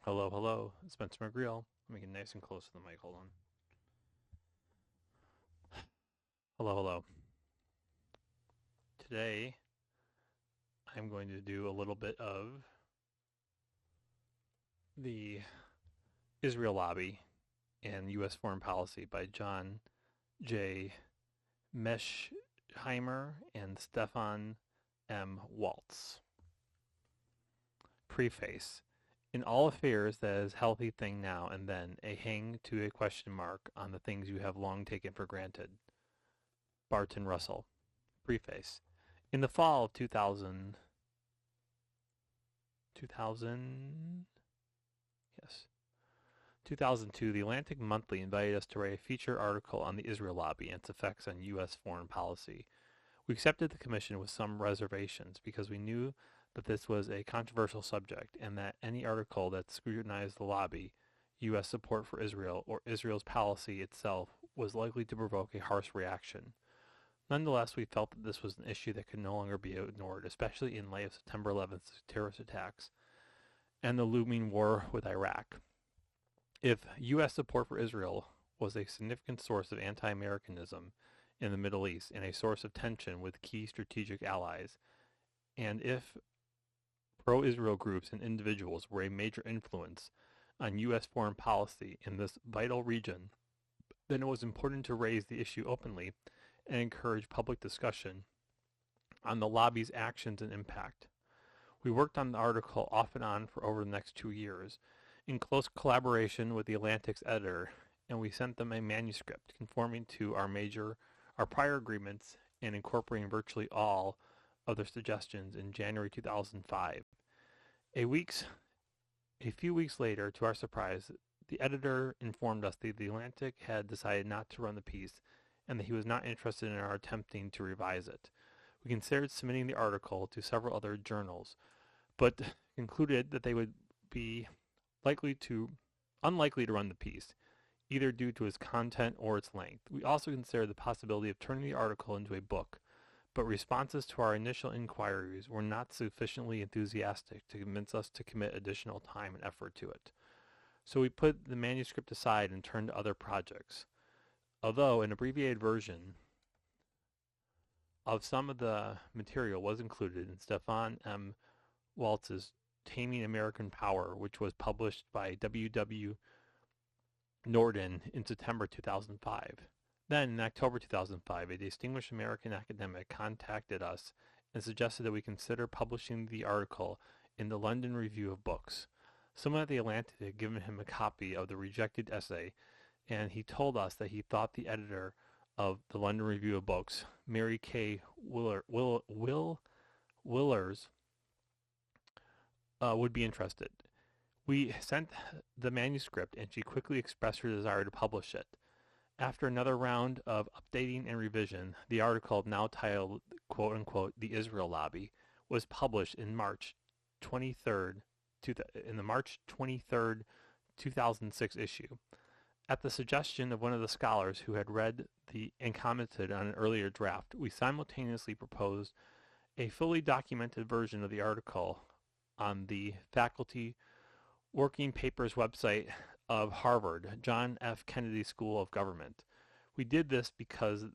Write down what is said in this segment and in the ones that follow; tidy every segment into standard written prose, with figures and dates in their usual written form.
Hello, hello. It's Spencer McGreal. Let me get nice and close to the mic. Hold on. Hello, hello. Today, I'm going to do a little bit of the Israel Lobby and U.S. Foreign Policy by John J. Meschheimer and Stefan M. Waltz. Preface. In all affairs, that is a healthy thing now and then, a hang to a question mark on the things you have long taken for granted. Barton Russell. Preface. In the fall of 2000, yes, 2002, the Atlantic Monthly invited us to write a feature article on the Israel lobby and its effects on U.S. foreign policy. We accepted the commission with some reservations because we knew that this was a controversial subject and that any article that scrutinized the lobby, U.S. support for Israel, or Israel's policy itself was likely to provoke a harsh reaction. Nonetheless, we felt that this was an issue that could no longer be ignored, especially in light of September 11th terrorist attacks and the looming war with Iraq. If U.S. support for Israel was a significant source of anti-Americanism in the Middle East and a source of tension with key strategic allies, and if pro-Israel groups and individuals were a major influence on U.S. foreign policy in this vital region, then it was important to raise the issue openly and encourage public discussion on the lobby's actions and impact. We worked on the article off and on for over the next 2 years, in close collaboration with the Atlantic's editor, and we sent them a manuscript conforming to our prior agreements and incorporating virtually all of their suggestions in January 2005. A few weeks later, to our surprise, the editor informed us that the Atlantic had decided not to run the piece and that he was not interested in our attempting to revise it. We considered submitting the article to several other journals, but concluded that they would be unlikely to run the piece, either due to its content or its length. We also considered the possibility of turning the article into a book, but responses to our initial inquiries were not sufficiently enthusiastic to convince us to commit additional time and effort to it. So we put the manuscript aside and turned to other projects. Although an abbreviated version of some of the material was included in Stefan M. Waltz's Taming American Power, which was published by W. Norden in September 2005. Then, in October 2005, a distinguished American academic contacted us and suggested that we consider publishing the article in the London Review of Books. Someone at the Atlantic had given him a copy of the rejected essay, and he told us that he thought the editor of the London Review of Books, Mary K. Willers, would be interested. We sent the manuscript, and she quickly expressed her desire to publish it. After another round of updating and revision, the article, now titled, quote-unquote, The Israel Lobby, was published in March 23rd, in the March 23rd, 2006 issue. At the suggestion of one of the scholars who had read and commented on an earlier draft, we simultaneously proposed a fully documented version of the article on the Faculty Working Papers website of Harvard, John F. Kennedy School of Government. We did this because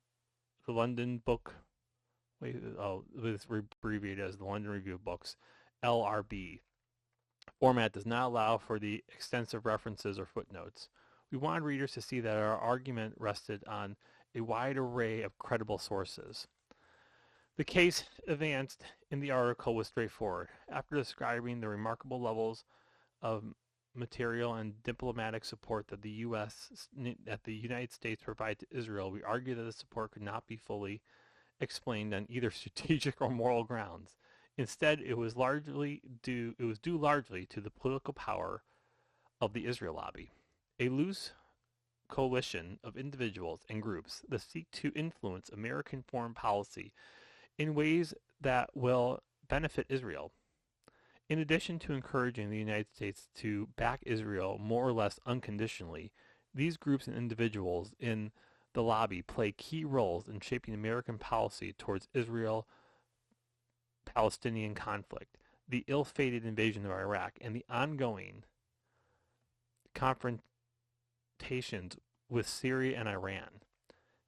the London book, it's abbreviated as the London Review of Books, LRB, format does not allow for the extensive references or footnotes. We wanted readers to see that our argument rested on a wide array of credible sources. The case advanced in the article was straightforward. After describing the remarkable levels of material and diplomatic support that the United States provide to Israel, we argued that the support could not be fully explained on either strategic or moral grounds. Instead, it was due largely to the political power of the Israel lobby, a loose coalition of individuals and groups that seek to influence American foreign policy in ways that will benefit Israel. In addition to encouraging the United States to back Israel more or less unconditionally, these groups and individuals in the lobby play key roles in shaping American policy towards Israel-Palestinian conflict, the ill-fated invasion of Iraq, and the ongoing confrontations with Syria and Iran.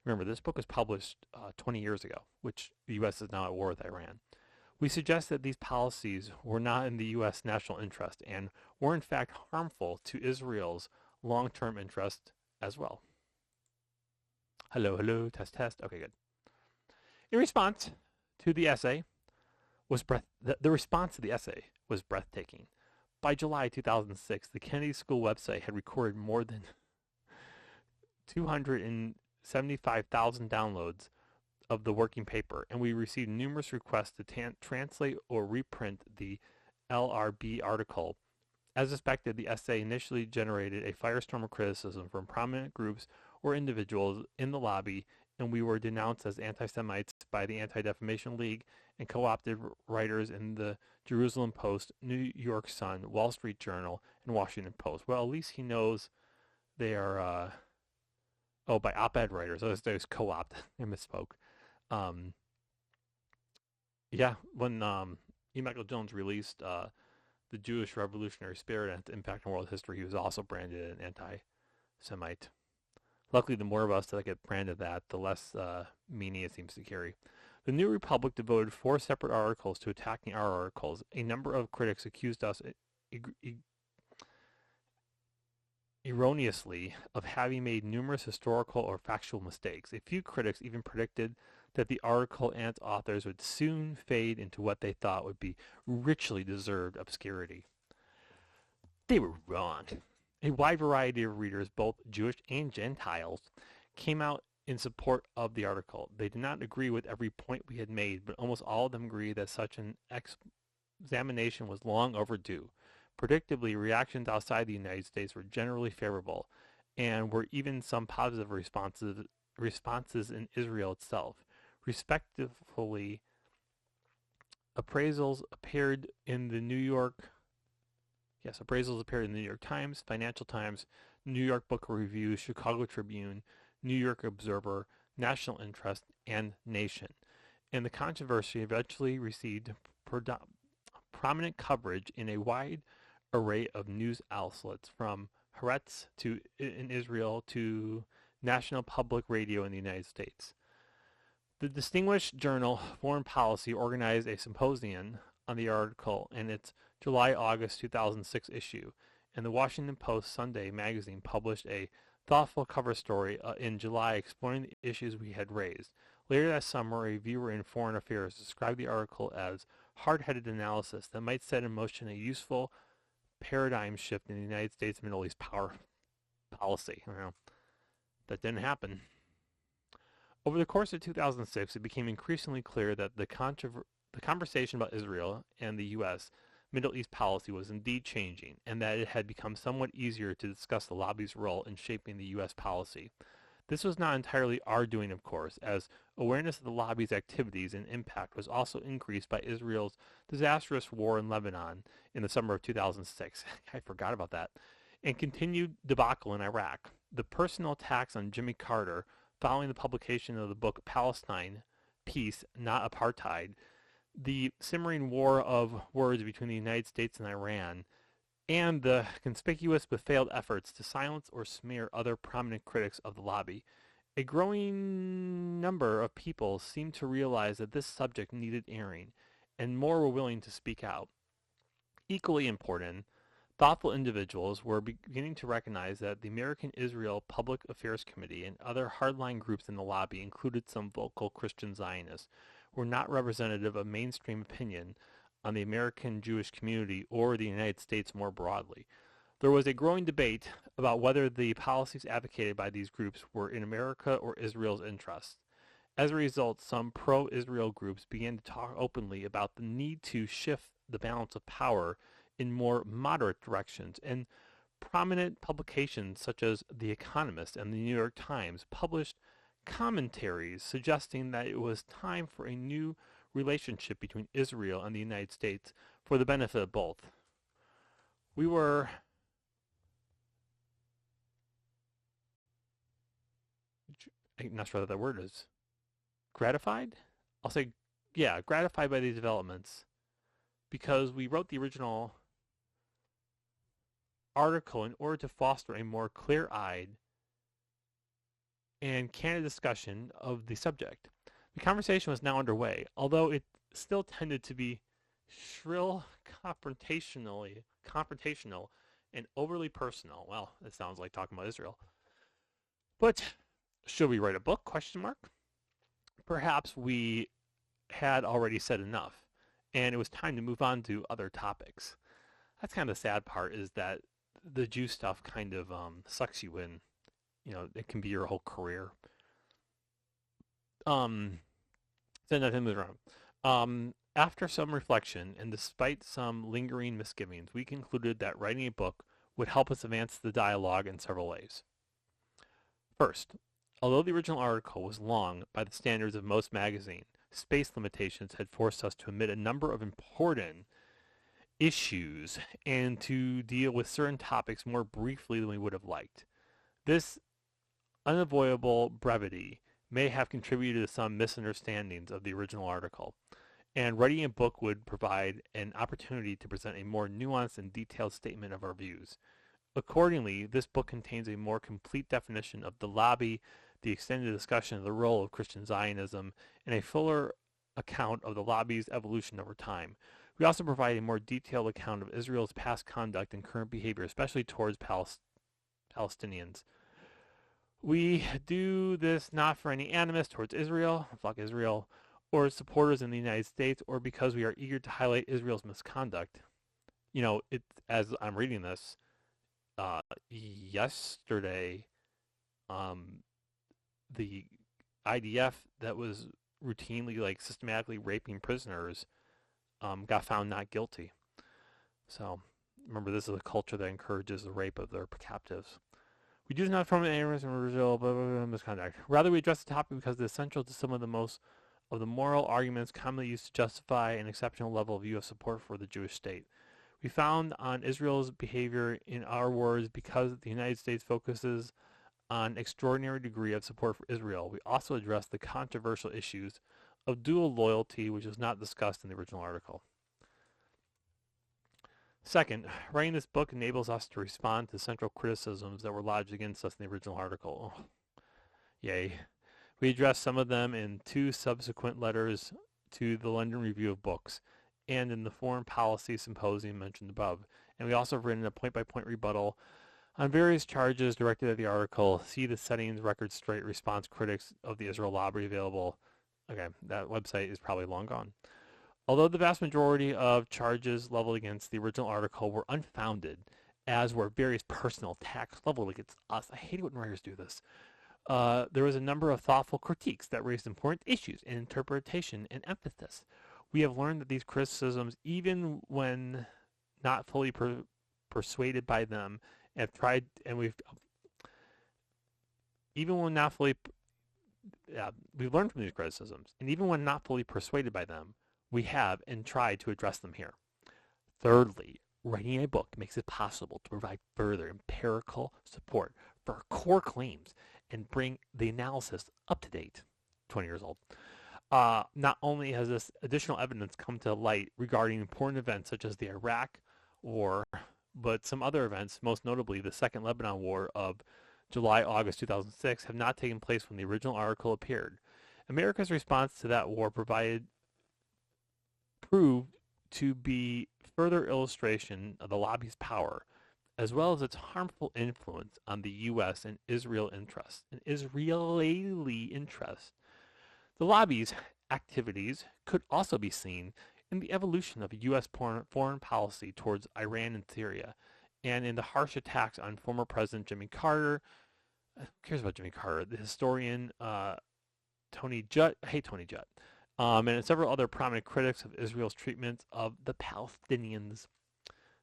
Remember, this book was published 20 years ago, which the U.S. is now at war with Iran. We suggest that these policies were not in the U.S. national interest and were in fact harmful to Israel's long-term interest as well. Hello, hello, test, test. Okay, good. In response to the essay the response to the essay was breathtaking. By July 2006, the Kennedy School website had recorded more than 275,000 downloads of the working paper, and we received numerous requests to translate or reprint the LRB article. As expected, the essay initially generated a firestorm of criticism from prominent groups or individuals in the lobby, and we were denounced as anti-Semites by the Anti-Defamation League and co-opted writers in the Jerusalem Post, New York Sun, Wall Street Journal, and Washington Post. Well, at least he knows they are, by op-ed writers. Those co-opt. I misspoke. When E. Michael Jones released The Jewish Revolutionary Spirit and Its Impact on World History, he was also branded an anti-Semite. Luckily, the more of us that get branded that, the less meaning it seems to carry. The New Republic devoted 4 separate articles to attacking our articles. A number of critics accused us erroneously of having made numerous historical or factual mistakes. A few critics even predicted that the article and its authors would soon fade into what they thought would be richly deserved obscurity. They were wrong. A wide variety of readers, both Jewish and Gentiles, came out in support of the article. They did not agree with every point we had made, but almost all of them agreed that such an examination was long overdue. Predictably, reactions outside the United States were generally favorable, and were even some positive responses in Israel itself. Respectively, appraisals appeared in the New York Times, Financial Times, New York Book Review, Chicago Tribune, New York Observer, National Interest, and Nation. And the controversy eventually received prominent coverage in a wide array of news outlets, from Haaretz in Israel to National Public Radio in the United States. The distinguished journal Foreign Policy organized a symposium on the article in its July-August 2006 issue, and the Washington Post Sunday magazine published a thoughtful cover story in July exploring the issues we had raised. Later that summer, a viewer in Foreign Affairs described the article as hard-headed analysis that might set in motion a useful paradigm shift in the United States Middle East power policy. That didn't happen. Over the course of 2006, it became increasingly clear that the conversation about Israel and the U.S. Middle East policy was indeed changing, and that it had become somewhat easier to discuss the lobby's role in shaping the U.S. policy. This was not entirely our doing, of course, as awareness of the lobby's activities and impact was also increased by Israel's disastrous war in Lebanon in the summer of 2006. I forgot about that. And continued debacle in Iraq. The personal attacks on Jimmy Carter following the publication of the book Palestine, Peace, Not Apartheid, the simmering war of words between the United States and Iran, and the conspicuous but failed efforts to silence or smear other prominent critics of the lobby. A growing number of people seemed to realize that this subject needed airing, and more were willing to speak out. Equally important, thoughtful individuals were beginning to recognize that the American Israel Public Affairs Committee and other hardline groups in the lobby, included some vocal Christian Zionists, were not representative of mainstream opinion on the American Jewish community or the United States more broadly. There was a growing debate about whether the policies advocated by these groups were in America or Israel's interests. As a result, some pro-Israel groups began to talk openly about the need to shift the balance of power in more moderate directions, and prominent publications such as The Economist and The New York Times published commentaries suggesting that it was time for a new relationship between Israel and the United States for the benefit of both. We were I'm not sure what that word is. Gratified? I'll say, yeah, gratified by these developments, because we wrote the original article in order to foster a more clear-eyed and candid discussion of the subject. The conversation was now underway, although it still tended to be shrill, confrontational, and overly personal. Well, it sounds like talking about Israel. But should we write a book? Question mark. Perhaps we had already said enough, and it was time to move on to other topics. That's kind of the sad part, is that the Jew stuff kind of sucks you in. You know, it can be your whole career. So nothing moves around. After some reflection, and despite some lingering misgivings, we concluded that writing a book would help us advance the dialogue in several ways. First, although the original article was long by the standards of most magazines, space limitations had forced us to omit a number of important issues and to deal with certain topics more briefly than we would have liked. This unavoidable brevity may have contributed to some misunderstandings of the original article, and writing a book would provide an opportunity to present a more nuanced and detailed statement of our views. Accordingly, this book contains a more complete definition of the lobby, the extended discussion of the role of Christian Zionism, and a fuller account of the lobby's evolution over time. We also provide a more detailed account of Israel's past conduct and current behavior, especially towards Palestinians. We do this not for any animus towards Israel, fuck Israel, or its supporters in the United States, or because we are eager to highlight Israel's misconduct. You know, as I'm reading this, yesterday, the IDF that was routinely, like, systematically raping prisoners got found not guilty. So remember, this is a culture that encourages the rape of their captives. We do this not from animus and original misconduct. Rather, we address the topic because it is essential to some of the moral arguments commonly used to justify an exceptional level of U.S. support for the Jewish state. We found on Israel's behavior, in our words, because the United States focuses on extraordinary degree of support for Israel. We also address the controversial issues of dual loyalty, which is not discussed in the original article. Second, writing this book enables us to respond to central criticisms that were lodged against us in the original article. Oh, yay. We addressed some of them in 2 subsequent letters to the London Review of Books and in the Foreign Policy Symposium mentioned above. And we also have written a point-by-point rebuttal on various charges directed at the article. See the Settings Record Straight Response Critics of the Israel Lobby available. Okay, that website is probably long gone. Although the vast majority of charges leveled against the original article were unfounded, as were various personal attacks leveled against us, I hate it when writers do this, there was a number of thoughtful critiques that raised important issues in interpretation and emphasis. We have learned that these criticisms, even when not fully persuaded by them, have tried, and we've learned from these criticisms, and even when not fully persuaded by them, we have and tried to address them here. Thirdly, writing a book makes it possible to provide further empirical support for our core claims and bring the analysis up to date. 20 years old. Not only has this additional evidence come to light regarding important events such as the Iraq War, but some other events, most notably the Second Lebanon War of July-August 2006, have not taken place when the original article appeared. America's response to that war proved to be further illustration of the lobby's power, as well as its harmful influence on the U.S. and Israeli interest. The lobby's activities could also be seen in the evolution of U.S. foreign policy towards Iran and Syria, and in the harsh attacks on former President Jimmy Carter. Who cares about Jimmy Carter? The historian Tony Judd. I hate Tony Judd. And several other prominent critics of Israel's treatment of the Palestinians.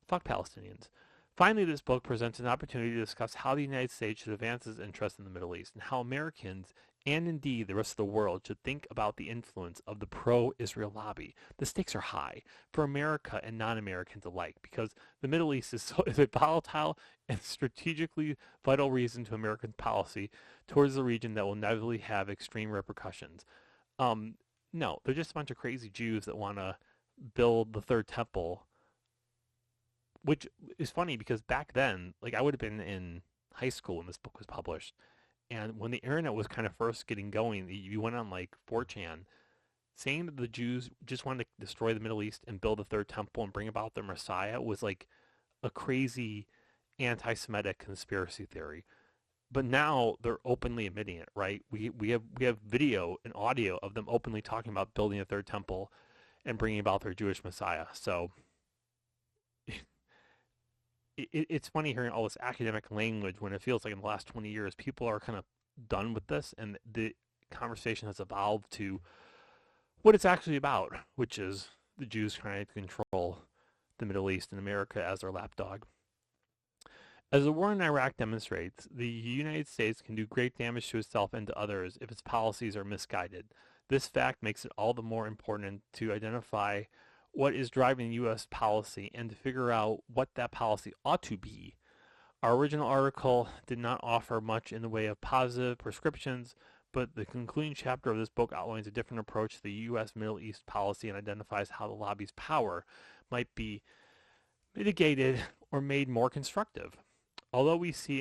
Fuck Palestinians. Finally, this book presents an opportunity to discuss how the United States should advance its interest in the Middle East, and how Americans, and indeed the rest of the world, should think about the influence of the pro-Israel lobby. The stakes are high for America and non-Americans alike, because the Middle East is a volatile and strategically vital reason to American policy towards the region that will inevitably have extreme repercussions. No, they're just a bunch of crazy Jews that want to build the third temple which is funny because back then, like I would have been in high school when this book was published, and when the internet was kind of first getting going, you went on like 4chan saying that the Jews just wanted to destroy the Middle East and build a third temple and bring about their Messiah was like a crazy anti-Semitic conspiracy theory. But now they're openly admitting it, right? We have video and audio of them openly talking about building a third temple and bringing about their Jewish Messiah. So it's funny hearing all this academic language when it feels like in the last 20 years people are kind of done with this, and the conversation has evolved to what it's actually about, which is the Jews trying to control the Middle East and America as their lapdog. As the war in Iraq demonstrates, the United States can do great damage to itself and to others if its policies are misguided. This fact makes it all the more important to identify what is driving U.S. policy and to figure out what that policy ought to be. Our original article did not offer much in the way of positive prescriptions, but the concluding chapter of this book outlines a different approach to the U.S. Middle East policy and identifies how the lobby's power might be mitigated or made more constructive. Although we see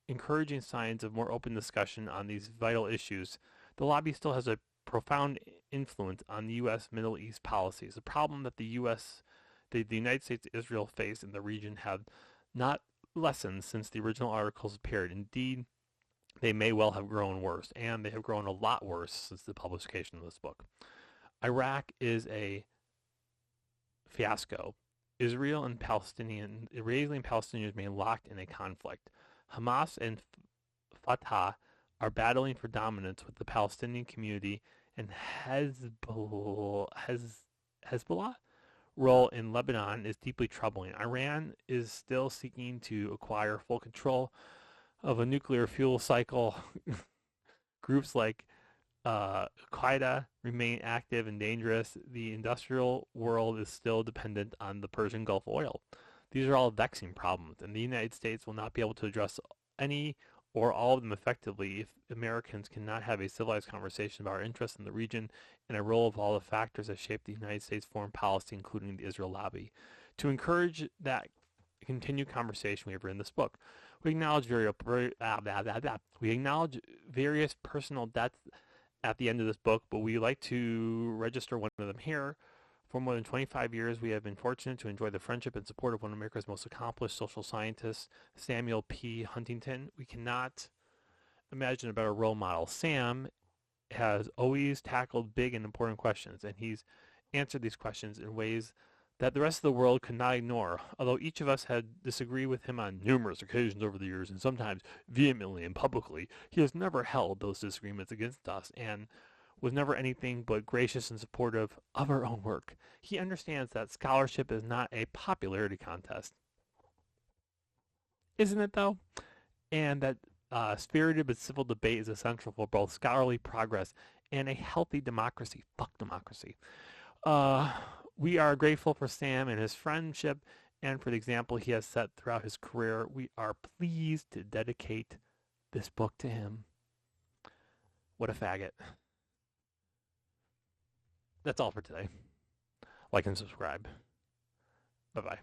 encouraging signs of more open discussion on these vital issues, the lobby still has a profound influence on the U.S. Middle East policies. The problem that the United States and Israel face in the region have not lessened since the original articles appeared. Indeed, they may well have grown worse, and they have grown a lot worse since the publication of this book. Iraq is a fiasco. Israeli and Palestinians remain locked in a conflict. Hamas and Fatah are battling for dominance with the Palestinian community, and Hezbollah role in Lebanon is deeply troubling. Iran is still seeking to acquire full control of a nuclear fuel cycle. Groups like Qaeda remain active and dangerous. The industrial world is still dependent on the Persian Gulf oil. These are all vexing problems, and the United States will not be able to address any or all of them effectively if Americans cannot have a civilized conversation about our interests in the region and a role of all the factors that shape the United States foreign policy, including the Israel lobby. To encourage that continued conversation, we have written this book. We acknowledge various personal debts at the end of this book, but we like to register one of them here. For more than 25 years, we have been fortunate to enjoy the friendship and support of one of America's most accomplished social scientists, Samuel P. Huntington. We cannot imagine a better role model. Sam has always tackled big and important questions, and he's answered these questions in ways that the rest of the world could not ignore. Although each of us had disagreed with him on numerous occasions over the years, and sometimes vehemently and publicly, he has never held those disagreements against us and was never anything but gracious and supportive of our own work. He understands that scholarship is not a popularity contest. Isn't it, though? And that spirited but civil debate is essential for both scholarly progress and a healthy democracy. Fuck democracy. We are grateful for Sam and his friendship and for the example he has set throughout his career. We are pleased to dedicate this book to him. What a faggot. That's all for today. Like and subscribe. Bye-bye.